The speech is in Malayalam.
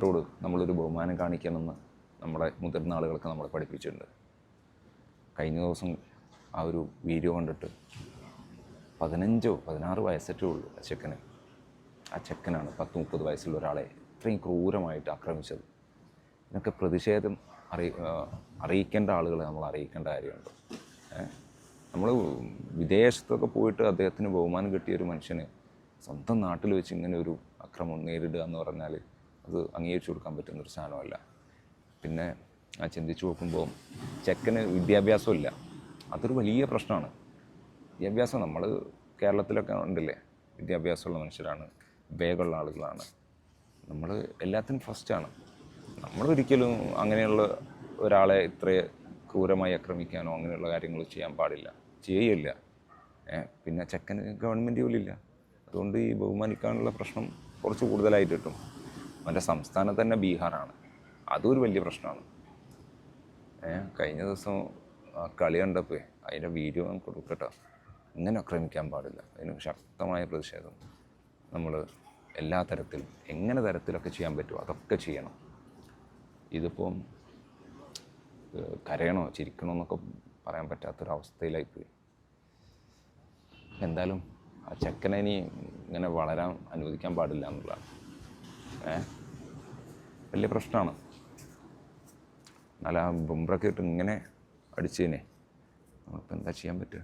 ോട് നമ്മളൊരു ബഹുമാനം കാണിക്കണമെന്ന് നമ്മുടെ മുതിർന്ന ആളുകളൊക്കെ നമ്മളെ പഠിപ്പിച്ചിട്ടുണ്ട്. കഴിഞ്ഞ ദിവസം ആ ഒരു വീഡിയോ കണ്ടിട്ട് 16 വയസ്സറ്റേ ഉള്ളൂ ആ ചെക്കനാണ് 10-30 വയസ്സുള്ള ഒരാളെ ഇത്രയും ക്രൂരമായിട്ട് ആക്രമിച്ചത്. ഇതിനൊക്കെ പ്രതിഷേധം അറിയിക്കേണ്ട ആളുകളെ നമ്മൾ അറിയിക്കേണ്ട കാര്യമുണ്ട്. നമ്മൾ വിദേശത്തൊക്കെ പോയിട്ട് അദ്ദേഹത്തിന് ബഹുമാനം കിട്ടിയൊരു മനുഷ്യന് സ്വന്തം നാട്ടിൽ വെച്ച് ഇങ്ങനെ ഒരു അക്രമം നേരിടുക എന്ന് പറഞ്ഞാൽ അത് അംഗീകരിച്ചു കൊടുക്കാൻ പറ്റുന്നൊരു സാധനമല്ല. പിന്നെ ചിന്തിച്ച് നോക്കുമ്പോൾ ചെക്കന് വിദ്യാഭ്യാസമില്ല, അതൊരു വലിയ പ്രശ്നമാണ്. വിദ്യാഭ്യാസം നമ്മൾ കേരളത്തിലൊക്കെ ഉണ്ടല്ലേ, വിദ്യാഭ്യാസമുള്ള മനുഷ്യരാണ്, വേഗമുള്ള ആളുകളാണ്, നമ്മൾ എല്ലാത്തിനും ഫസ്റ്റാണ്. നമ്മളൊരിക്കലും അങ്ങനെയുള്ള ഒരാളെ ഇത്ര ക്രൂരമായി ആക്രമിക്കാനോ അങ്ങനെയുള്ള കാര്യങ്ങൾ ചെയ്യാൻ പാടില്ല, ചെയ്യില്ല. പിന്നെ ചെക്കന് ഗവൺമെൻറ് ജോലിയില്ല, അതുകൊണ്ട് ഈ ബഹുമാനിക്കാനുള്ള പ്രശ്നം കുറച്ച് കൂടുതലായിട്ട് കിട്ടും. അവൻ്റെ സംസ്ഥാനം തന്നെ ബീഹാറാണ്, അതൊരു വലിയ പ്രശ്നമാണ്. കഴിഞ്ഞ ദിവസം കളി കണ്ടപ്പോൾ അതിൻ്റെ വീഡിയോ നമുക്ക് കൊടുക്കട്ടോ. ഇങ്ങനെ ആക്രമിക്കാൻ പാടില്ല, അതിന് ശക്തമായ പ്രതിഷേധം നമ്മൾ എല്ലാ തരത്തിലും എങ്ങനെ തരത്തിലൊക്കെ ചെയ്യാൻ പറ്റുമോ അതൊക്കെ ചെയ്യണം. ഇതിപ്പം കരയണോ ചിരിക്കണോ എന്നൊക്കെ പറയാൻ പറ്റാത്തൊരവസ്ഥയിലായിപ്പോയി. എന്തായാലും ആ ചെക്കനെ ഇനി ഇങ്ങനെ വളരാൻ അനുവദിക്കാൻ പാടില്ല എന്നുള്ളതാണ്. വലിയ പ്രശ്നമാണ്. എന്നാൽ ആ ബുംറയ്ക്ക് ഇട്ട് ഇങ്ങനെ അടിച്ചതിനെ നമ്മളിപ്പോൾ എന്താ ചെയ്യാൻ പറ്റുക?